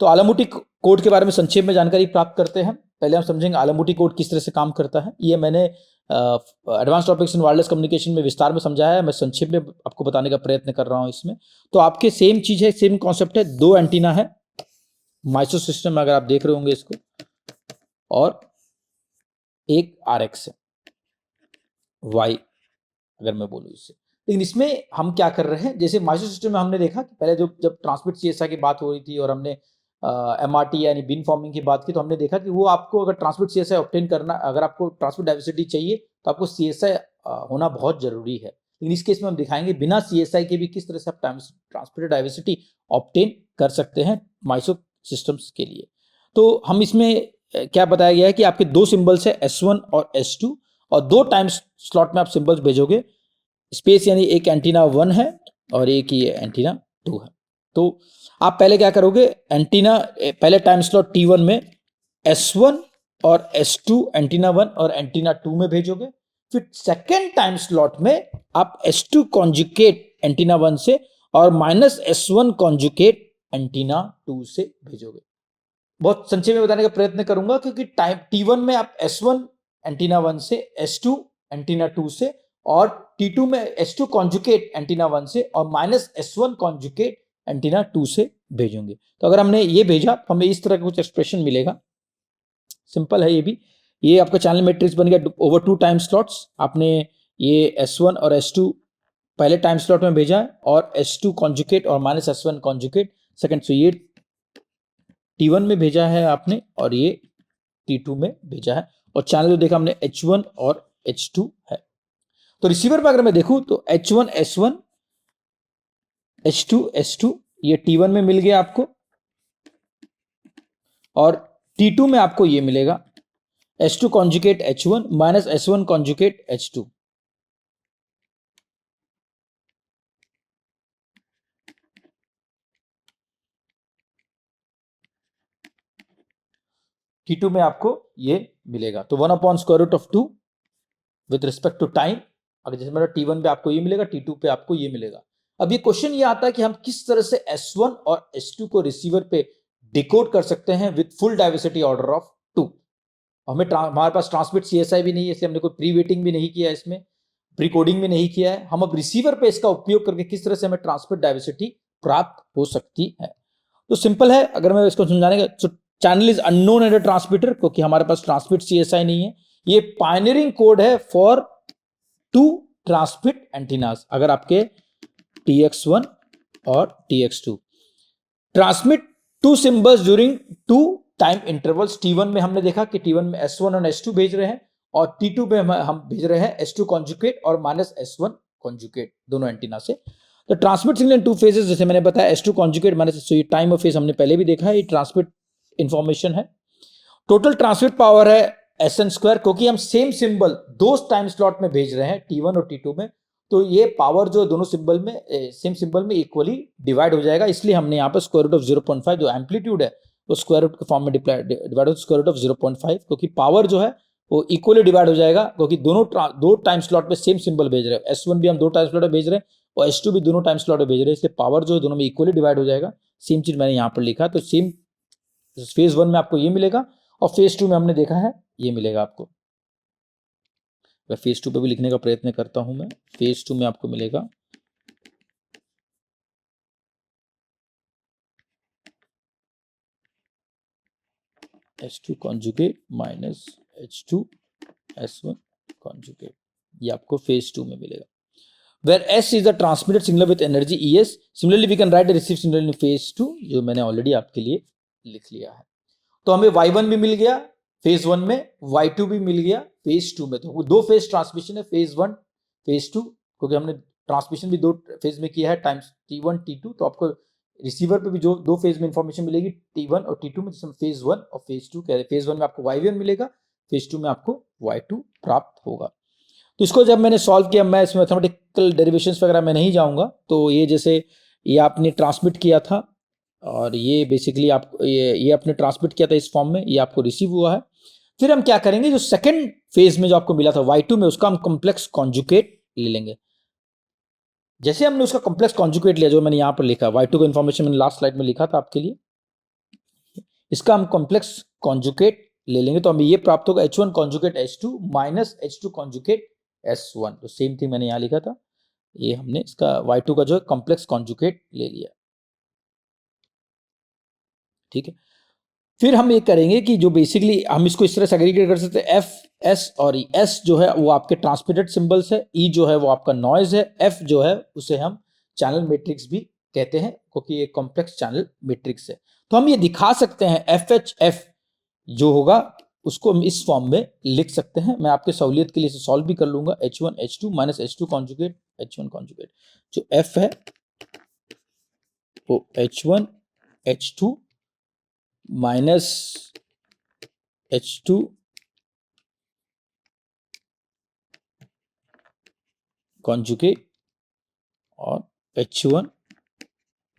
तो अलामुटी कोड के बारे में संक्षेप में जानकारी प्राप्त करते हैं। पहले हम समझेंगे अलामुटी कोड किस तरह से काम करता है। ये मैंने advance topics in wireless communication में विस्तार में समझाया है, मैं संक्षेप में आपको बताने का प्रयत्न कर रहा हूं इसमें। तो आपके सेम चीज है, सेम कॉन्सेप्ट है, दो एंटीना है माइसो सिस्टम में, अगर आप देख रहे होंगे इसको, और एक RX है Y, अगर मैं बोलूँ इससे। लेकिन इसमें हम क्या कर रहे हैं, जैसे माइसो सिस्टम में हमने देखा कि पहले जब ट्रांसमिट CSI की बात हो रही थी और हमने MRT यानी बिन फॉर्मिंग की बात की, तो हमने देखा कि वो आपको अगर ट्रांसमिट CSI ऑब्टेन करना, अगर आपको ट्रांसमिट डाइवर्सिटी चाहिए तो आपको CSI होना बहुत जरूरी है। लेकिन इस केस में हम दिखाएंगे बिना CSI के भी किस तरह से आप ट्रांसमिट डाइवर्सिटी ऑब्टेन कर सकते हैं माइसो सिस्टम्स के लिए। तो हम इसमें क्या बताया गया है कि आपके दो सिंबल्स है S1 और S2, और दो टाइम स्लॉट में आप सिंबल्स भेजोगे, स्पेस यानी एक एंटीना 1 है और एक ही एंटीना 2 है। तो आप पहले क्या करोगे, एंटीना पहले टाइम स्लॉट T1 में S1 और S2 एंटीना 1 और एंटीना 2 में भेजोगे, फिर सेकेंड टाइम स्लॉट में आप S2 कॉन्जुगेट एंटीना 1 से और -S1 कॉन्जुगेट एंटीना 2 से भेजोगे। बहुत संक्षेप में बताने का प्रयत्न करूंगा, क्योंकि टाइम T1 में आप S1 एंटीना 1 से, S2 एंटीना 2 से, और T2 में S2 कॉन्जुगेट एंटीना 1 से और -S1 कॉन्जुगेट एंटीना 2 से भेजेंगे। तो अगर हमने ये भेजा तो हमें इस तरह का कुछ एक्सप्रेशन मिलेगा। सिंपल है ये भी, ये आपका चैनल मैट्रिक्स बन गया ओवर टू टाइम स्लॉट्स। आपने ये S1 और S2 पहले टाइम स्लॉट में भेजा है और S2 कॉन्जुगेट और -S1 कॉन्जुगेट सेकंड, सो ये T1 में भेजा है आपने और ये T2 में भेजा है, और चैनल जो देखा हमने H1 और H2 है। तो रिसीवर पर अगर मैं देखूं तो H1 S1 H2 S2 ये T1 में मिल गया आपको, और T2 में आपको ये मिलेगा S2 conjugate H1 -S1 conjugate H2। T2 में आपको ये मिलेगा, तो 1/√2 विद रिस्पेक्ट टू टाइम। अगर जैसे मेरा T1 पे आपको ये मिलेगा, T2 पे आपको ये मिलेगा। अब ये क्वेश्चन ये आता है कि हम किस तरह से S1 और S2 को रिसीवर पे डिकोड कर सकते हैं with full diversity order of 2। हमारे पास ट्रांसमिट CSI भी नहीं है, इसलिए हमने कोई प्री वेटिंग भी नहीं किया, इसमें प्री कोडिंग भी नहीं किया है। हम अब रिसीवर पे इसका उपयोग करके किस तरह से हमें ट्रांसमिट डाइवर्सिटी प्राप्त हो सकती है। तो सिंपल है, अगर मैं इसको समझाने का, channel is unknown at a transmitter, क्योंकि हमारे पास ट्रांसमिट CSI नहीं है। ये पायनियरिंग कोड है फॉर टू ट्रांसमिट एंटीनास, अगर आपके TX1 और TX2 transmit two symbols during two time intervals. T1 में हमने देखा कि T1 में S1 और S2 भेज रहे हैं, और T2 में हम भेज रहे हैं S2 कॉन्जुगेट और -S1 कॉन्जुगेट, दोनों एंटीना से। तो ट्रांसमिट सिग्नल इन टू फेजेस, जैसे मैंने बताया S2 कॉन्जुगेट -S2, ये टाइम ऑफ फेज हमने पहले भी देखा है, ये ट्रांसमिट इंफॉर्मेशन है। टोटल ट्रांसमिट पावर है SN², क्योंकि हम सेम सिंबल दो टाइम स्लॉट में भेज रहे हैं T1 और T2 में, तो ये पावर जो दोनों सिंबल में सेम सिंबल में इक्वली डिवाइड हो जाएगा, इसलिए हमने यहाँ पर स्क्वायर रूट ऑफ 0.5 जो एम्पलीट्यूड है वो स्क्वायर रूट के फॉर्म में डिवाइड हो स्क्वायर रूट ऑफ 0.5, क्योंकि पावर जो है वो इक्वली डिवाइड हो जाएगा, क्योंकि दो टाइम स्लॉट में सेम सिंबल भेज रहे हैं। S1 भी हम दो टाइम स्लॉट में भेज रहे हैं और S2 भी दोनों टाइम स्लॉट में भेज रहे हैं, इसलिए पावर जो है दोनों में इक्वली डिवाइड हो जाएगा। सेम चीज मैंने यहाँ पर लिखा, तो सेम फेज 1 में आपको ये मिलेगा और फेज 2 में हमने देखा है ये मिलेगा आपको। मैं फेज 2 पे भी लिखने का प्रयत्न करता हूं। मैं फेज 2 में आपको मिलेगा S2 conjugate minus H2 S1 conjugate, ये आपको फेज 2 में मिलेगा। Where S is the transmitted signal with energy ES, similarly we can write the received signal in phase 2, जो मैंने ऑलरेडी आपके लिए लिख लिया है। तो हमें Y1 भी मिल गया फेज 1 में, Y2 भी मिल गया फेज 2 में। तो वो दो फेज ट्रांसमिशन है, फेज 1 फेज 2, क्योंकि हमने ट्रांसमिशन भी दो फेज में किया है टाइम्स T1 T2, तो आपको रिसीवर पे भी जो दो फेज में इंफॉर्मेशन मिलेगी T1 और T2 में, जिसमें फेज 1 और फेज 2 कह रहे। फेज 1 में आपको Y1 मिलेगा, फेज 2 में आपको Y2 प्राप्त होगा। तो इसको जब मैंने सॉल्व किया, मैं इसमें मैथमेटिकल डेरिवेशंस वगैरह में नहीं जाऊंगा, तो ये जैसे ये आपने ट्रांसमिट किया था और ये बेसिकली आप ये आपने ट्रांसमिट किया था इस फॉर्म में, ये आपको रिसीव हुआ है। फिर हम क्या करेंगे, जो सेकंड फेज में जो आपको मिला था Y2 में, उसका हम कॉम्प्लेक्स कॉन्जुगेट ले लेंगे। जैसे हमने उसका कॉम्प्लेक्स कॉन्जुगेट लिया, जो मैंने यहां पर लिखा Y2 का इंफॉर्मेशन मैंने लास्ट स्लाइड में लिखा था आपके लिए, इसका हम कॉम्प्लेक्स कॉन्जुगेट ले लेंगे, तो हमें ये प्राप्त होगा H1 conjugate H2 minus H2 conjugate S1। तो सेम थिंग मैंने यहां लिखा था, ये हमने इसका Y2 का जो है कॉम्प्लेक्स कॉन्जुगेट ले लिया। ठीक है, फिर हम ये करेंगे कि जो बेसिकली हम इसको इस तरह से एग्रीगेट कर सकते हैं, F S और E। S जो है वो आपके ट्रांसमिटेड सिंबल्स है, E जो है वो आपका नॉइज है, F जो है उसे हम चैनल मैट्रिक्स भी कहते हैं, क्योंकि ये कॉम्प्लेक्स चैनल मैट्रिक्स है। तो हम ये दिखा सकते हैं FHF जो होगा उसको हम इस फॉर्म में लिख सकते हैं। मैं आपके सहूलियत के लिए इसे सॉल्व भी कर लूंगा। H1 H2 minus H2 conjugate H1 conjugate, जो F है वो H1 H2 minus H2 conjugate और H1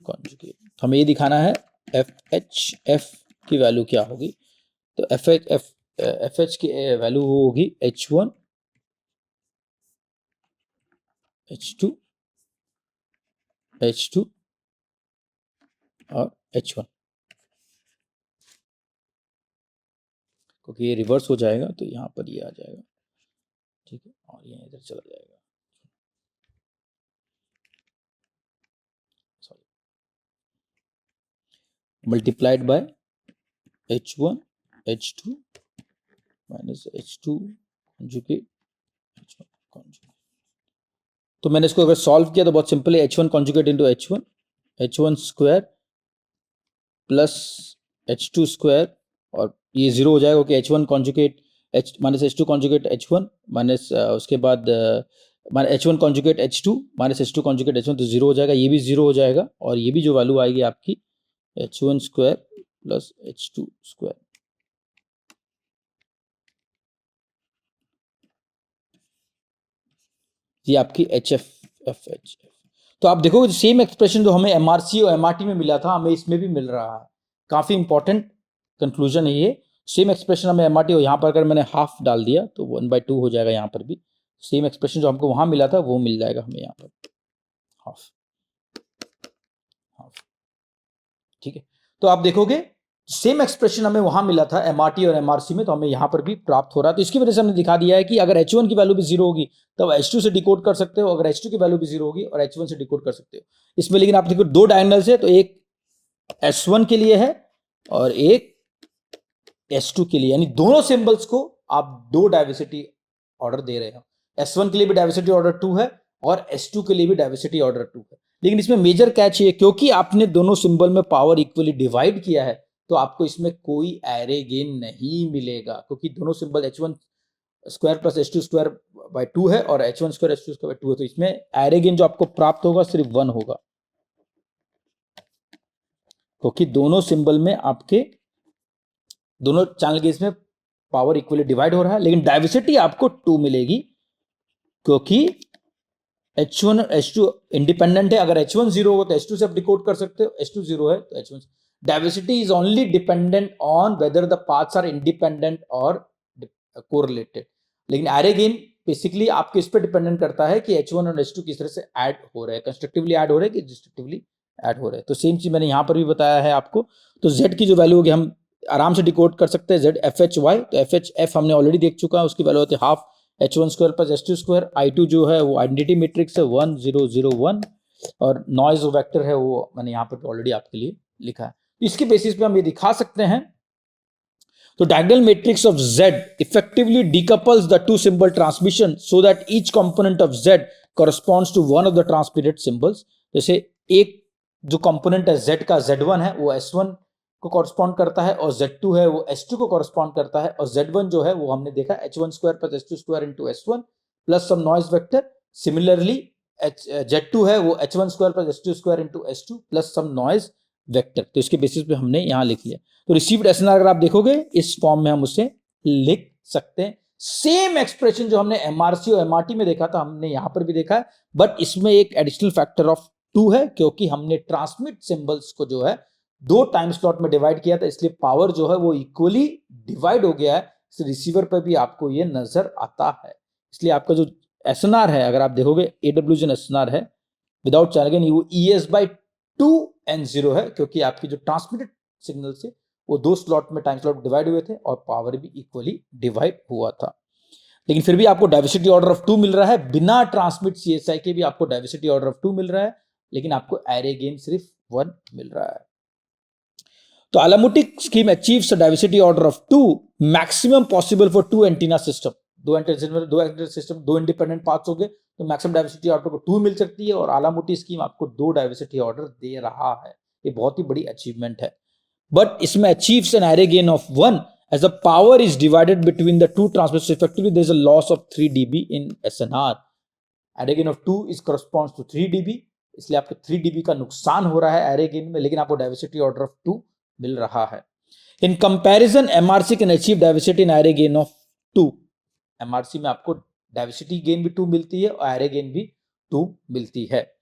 कॉन्जुगेट। तो हमें ये दिखाना है FHF की वैल्यू क्या होगी। तो FH की वैल्यू होगी H1 H2 H2 और H1, क्योंकि ये रिवर्स हो जाएगा तो यहाँ पर ये आ जाएगा। ठीक है, और ये इधर चला जाएगा, sorry, multiplied by H1 H2 minus H2 conjugate H1 conjugate. तो मैंने इसको अगर सॉल्व किया तो बहुत सिंपल है, H1 conjugate into H1 square plus H2 square, और ये जीरो हो जाएगा कि H1 conjugate H minus H2 conjugate H1 minus उसके बाद H1 conjugate H2 minus H2 conjugate H1, तो जीरो हो जाएगा, ये भी जीरो हो जाएगा, और ये भी जो वैल्यू आएगी आपकी H1 square plus H2 square. ये आपकी HF। तो आप देखो सेम एक्सप्रेशन जो हमें MRC और MRT में मिला था, हमें इसमें भी मिल रहा है। काफी इंपॉर्टेंट कंक्लूजन है ये। सेम एक्सप्रेशन हमें MRT, और यहाँ पर अगर मैंने हाफ डाल दिया तो 1/2 हो जाएगा। यहाँ पर भी सेम एक्सप्रेशन जो हमको वहां मिला था वो मिल जाएगा हमें यहाँ पर हाफ। ठीक है, तो आप देखोगे सेम एक्सप्रेशन हमें वहां मिला था MRT और MRC में, तो हमें यहां पर भी प्राप्त हो रहा है। तो इसकी वजह से हमने दिखा दिया है कि अगर H1 की वैल्यू भी जीरो होगी तब H2 से डिकोड कर सकते हो, अगर H2 की वैल्यू भी जीरो होगी और H1 से डिकोड कर सकते हो इसमें। लेकिन आप देखो दो डायगोनल्स है, तो एक S1 के लिए है और एक S2 के लिए, यानी दोनों सिंबल्स को आप दो डाइवर्सिटी ऑर्डर दे रहे हो। S1 के लिए भी डाइवर्सिटी ऑर्डर 2 है और S2 के लिए भी डाइवर्सिटी ऑर्डर 2 है। लेकिन इसमें मेजर कैच ये, क्योंकि आपने दोनों सिंबल में पावर इक्वली डिवाइड किया है, तो आपको इसमें कोई एरे गेन नहीं मिलेगा, क्योंकि दोनों symbol H1 square plus H2 square by 2 है और H1 square H2 square by 2 है, तो इसमें एरे गेन जो आपको प्राप्त होगा सिर्फ 1 होगा, क्योंकि दोनों सिंबल में आपके दोनों चैनल गेज में पावर इक्वली डिवाइड हो रहा है। लेकिन डाइवर्सिटी आपको 2 मिलेगी, क्योंकि H1 और H2 इंडिपेंडेंट है। अगर H1 0 हो तो H2 से आप डिकोड कर सकते हो, H2 0 है तो H1। Diversity is only dependent on whether the paths are independent और कोरिलेटेड। लेकिन एरे गेन बेसिकली आपके इस पर डिपेंडेंट करता है कि H1 और H2 किस तरह से ऐड हो रहे हैं, कंस्ट्रक्टिवली ऐड हो रहे हैं कि डिस्ट्रक्टिवली ऐड हो रहे हैं। तो सेम चीज मैंने यहां पर भी बताया है आपको। तो Z की जो वैल्यू होगी हम आराम से डिकोड कर सकते हैं, Z FHY। तो FHF हमने ऑलरेडी देख चुका है, उसकी वैल्यू होती है half H1 square plus H2 square. I2 जो है वो आइडेंटिटी मैट्रिक्स है 1 0 0 1 और नॉइज वेक्टर है वो मैंने यहाँ पर ऑलरेडी आपके लिए लिखा है। इसके बेसिस पे हम ये दिखा सकते हैं। तो diagonal matrix of Z effectively decouples the two symbol transmission so that each component of Z corresponds to one of the transmitted symbols। जैसे एक जो कंपोनेंट है Z का, Z1 है वो S1 को कॉरस्पॉन्ड करता है और Z2 है वो S2 को कॉरस्पॉन्ड करता है, और Z1 जो है वो हमने देखा H1 square plus H2 square into S1 plus some noise vector. Similarly Z2 है वो H1 square plus H2 square into S2 plus some noise vector. तो इसके बेसिस पे हमने यहां लिख लिया। तो रिसीव्ड एसएनआर अगर आप देखोगे इस फॉर्म में हम उसे लिख सकते हैं। सेम एक्सप्रेशन जो हमने एमआरसी और एमआरटी में देखा था हमने यहां पर भी देखा है, बट इसमें एक एडिशनल फैक्टर ऑफ 2 है, क्योंकि हमने ट्रांसमिट सिंबल्स को जो है 2 टाइम स्लॉट में डिवाइड किया था, इसलिए पावर जो है वो इक्वली डिवाइड हो गया है। रिसीवर पर भी आपको ये नजर आता है। इसलिए आपका जो एसएनआर है अगर आप देखोगे AWGN एसएनआर है विदाउट चैनल गेन वो ES/2N0 है, क्योंकि आपकी जो ट्रांसमिटेड सिग्नल से वो 2 स्लॉट में टाइम स्लॉट डिवाइड हुए थे और पावर भी इक्वली डिवाइड हुआ था। लेकिन फिर भी आपको डाइवर्सिटी ऑर्डर ऑफ 2 मिल रहा है, बिना ट्रांसमिट CSI के भी आपको डाइवर्सिटी ऑर्डर ऑफ 2 मिल रहा है, लेकिन आपको एरे गेन सिर्फ 1 मिल रहा है। तो Alamutic scheme achieves a diversity order of 2 maximum possible for 2 antenna system। दो एंटीना सिस्टम, 2 इंडिपेंडेंट पार्ट्स हो गए तो मैक्सिमम डाइवर्सिटी ऑर्डर को 2 मिल सकती है, और Alamutic स्कीम आपको 2 डाइवर्सिटी ऑर्डर दे रहा है। ये बहुत ही बड़ी अचीवमेंट है। बट इसमें achieves an array gain of 1 as the power is divided between the two transmitters, so effectively there is a loss of 3 dB in SNR। array gain of 2 is corresponds to 3 dB, इसलिए आपको 3 dB का नुकसान हो रहा है array gain में, लेकिन आपको डाइवर्सिटी ऑर्डर ऑफ 2 मिल रहा है। In comparison MRC can achieve diversity in array gain of 2। MRC में आपको डाइवर्सिटी गेन भी 2 मिलती है और array gain भी 2 मिलती है।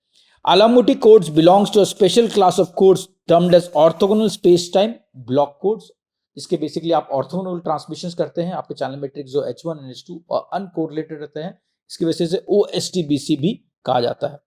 Alamutic codes belongs to a special class of codes termed as orthogonal space-time block codes। इसके बेसिकली आप ऑर्थोगोनल ट्रांसमिशंस करते हैं, आपके चैनल मैट्रिक्स जो H1 और H2 और अनकोरिलेटेड रहते हैं, इसकी वजह से OSTBC भी कहा जाता है।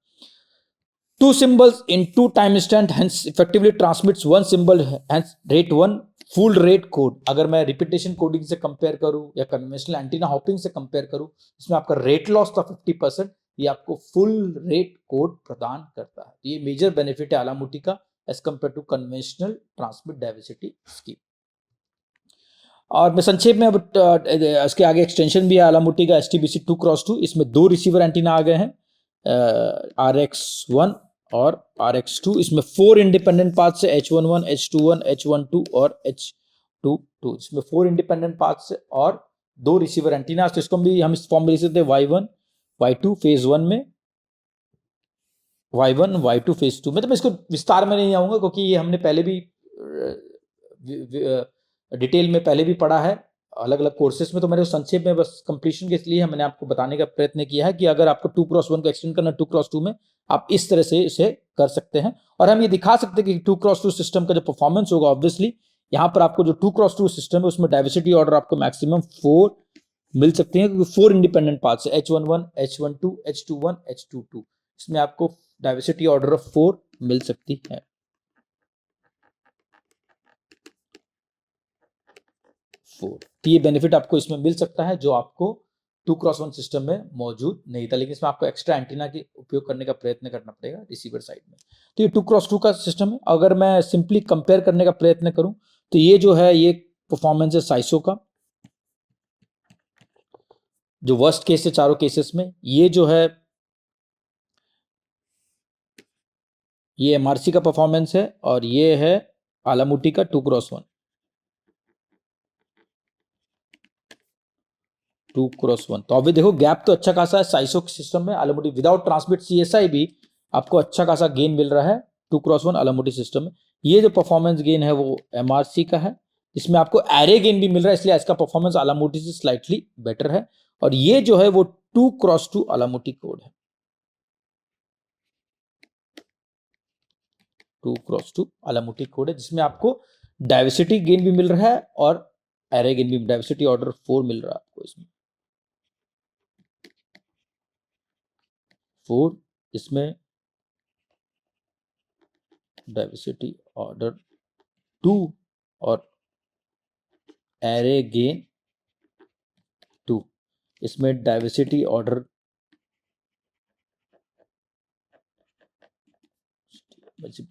2 symbols in 2 time instant hence effectively transmits 1 symbol hence rate 1 full rate code. अगर मैं रिपीटेशन कोडिंग से कंपेयर करूं या कन्वेंशनल एंटीना हॉपिंग से कंपेयर करूं, इसमें आपका रेट लॉस था 50%, ये आपको फुल रेट कोड प्रदान करता है। ये मेजर बेनिफिट है Alamutic का as compare to conventional transmit diversity scheme. और मैं संक्षेप में अब इसके आगे एक्सटेंशन भी है Alamutic का STBC 2x2। इसमें 2 रिसीवर एंटीना आ गए हैं, RX1 और RX2। इसमें 4 इंडिपेंडेंट पाथ्स है, H11, H21, H12 और H22। इसमें 4 इंडिपेंडेंट पाथ्स है और 2 रिसीवर एंटीना। तो इसको भी हम इस फॉर्म में लिख सकते हैं Y1 Y2 फेज 1 में, Y1 Y2 फेज 2 में। तो मैं इसको विस्तार में नहीं आऊंगा क्योंकि ये हमने पहले भी डिटेल में पहले भी पढ़ा है अलग अलग कोर्सेस में। तो मैंने संक्षेप में बस कंप्लीशन के लिए मैंने आपको बताने का प्रयत्न किया है कि अगर आपको 2x1 को एक्सटेंड करना 2x2 में, आप इस तरह से इसे कर सकते हैं। और हम ये दिखा सकते हैं कि 2x2 सिस्टम का जो परफॉर्मेंस होगा, ऑब्वियसली यहाँ पर आपको जो 2x2 सिस्टम है उसमें डाइवर्सिटी ऑर्डर आपको मैक्सिमम 4 मिल सकती है, क्योंकि 4 इंडिपेंडेंट पार्ट्स है, H11, H12, H21, H22। इसमें आपको डाइवर्सिटी ऑर्डर ऑफ 4 मिल सकती है। तो ये बेनिफिट आपको इसमें मिल सकता है जो आपको 2x1 सिस्टम में मौजूद नहीं था, लेकिन इसमें आपको एक्स्ट्रा एंटीना के उपयोग करने का प्रयत्न करना पड़ेगा रिसीवर साइड में। तो ये 2x2 का सिस्टम है। अगर मैं सिंपली कंपेयर करने का प्रयत्न करूं तो ये जो है ये परफॉर्मेंस है साइसो का, जो वर्स्ट केस है चारों केसेस में। ये जो है ये एमआरसी का परफॉर्मेंस है, और ये है आलामुटी का 2x1, 2x1। तो अभी देखो गैप तो अच्छा खासा है साइसो सिस्टम में। आलामुटी विदाउट ट्रांसमिट सीएसआई भी आपको अच्छा खासा गेन मिल रहा है 2x1 आलामुटी सिस्टम में। ये जो परफॉर्मेंस गेन है वो एमआरसी का है, जिसमें आपको एरे गेन भी मिल रहा है, इसलिए इसका परफॉर्मेंस आलामुटी से स्लाइटली बेटर है। और ये जो है वो 2x2 आलामुटी कोड है, 2x2 आलामुटी कोड है, जिसमें आपको डाइवर्सिटी गेन भी मिल रहा है और एरे गेन भी, डाइवर्सिटी ऑर्डर 4 मिल रहा है आपको इसमें 4, इसमें डाइवर्सिटी ऑर्डर 2 और एरे गेन 2। इसमें डाइवर्सिटी ऑर्डर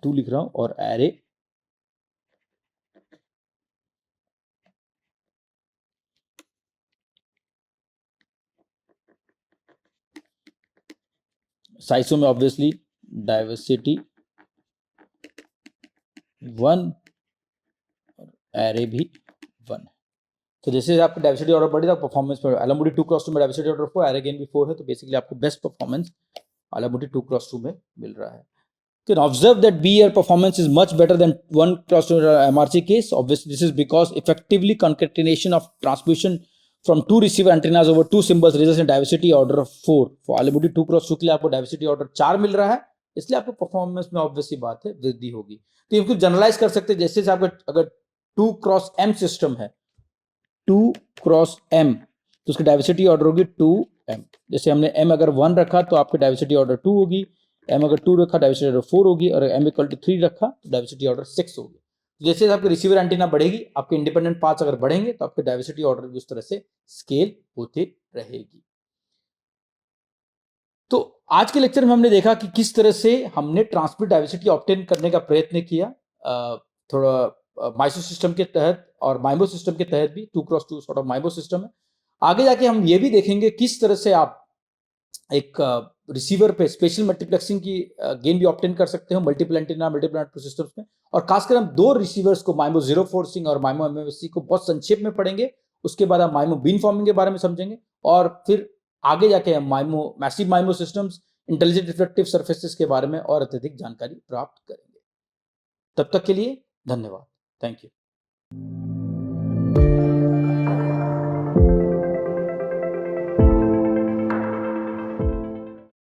2 लिख रहा हूं, और एरे साइसो में ऑब्वियसली डाइवर्सिटी 1 और एरे भी 1। तो जैसे आपका डाइवर्सिटी ऑर्डर बढ़ेगा परफॉर्मेंस में आलामुटी 2x2 में डाइवर्सिटी ऑर्डर 4, एरे गेन भी 4 है, तो बेसिकली आपको बेस्ट परफॉर्मेंस आलामुटी 2x2 में मिल रहा है। You can observe that BER performance is much better than 1x2 MRC case. Obviously, this is because effectively concatenation of transmission from two receiver antennas over two symbols results in diversity order of 4. For आलामुटी 2x2 के लिए आपको diversity order 4 मिल रहा है, इसलिए आपको performance में obviously बात है वृद्धि होगी। तो इसको जनरलाइज कर सकते हैं, जैसे आपका अगर 2x M सिस्टम है, 2x M, तो उसकी डाइवर्सिटी ऑर्डर होगी 2M। जैसे हमने M अगर 1 रखा तो आपकी डाइवर्सिटी ऑर्डर 2 होगी, M अगर 2 रखा डाइवर्सिटी ऑर्डर 4 होगी, और M इक्वल टू 3 रखा तो डाइवर्सिटी ऑर्डर 6 होगी। जैसे आपके रिसीवर एंटीना बढ़ेगी, आपके इंडिपेंडेंट पार्ट्स अगर बढ़ेंगे तो आपके डाइवर्सिटी ऑर्डर भी उस तरह से स्केल होती रहेगी। तो आज के लेक्चर में हमने देखा कि किस तरह से हमने ट्रांसमिट डाइवर्सिटी ऑब्टेन करने का प्रयत्न किया, थोड़ा माइसो सिस्टम के तहत और माइमो सिस्टम के तहत भी। 2x2 सॉर्ट ऑफ माइमो सिस्टम है। आगे जाके हम ये भी देखेंगे किस तरह से आप एक रिसीवर पे स्पेशल मल्टीप्लेक्सिंग की गेन भी ऑब्टेन कर सकते हो multiple antenna multiple network systems में। और खासकर हम दो रिसीवर्स को, माइमो जीरो फोर्सिंग और माइमो एमएमएससी को बहुत संक्षेप में पढ़ेंगे। उसके बाद हम माइमो बीन फॉर्मिंग के बारे में समझेंगे, और फिर आगे जाके हम MIMO massive MIMO systems, intelligent reflective surfaces के बारे में और अत्यधिक जानकारी प्राप्त करेंगे। तब तक के लिए धन्यवाद। Thank you.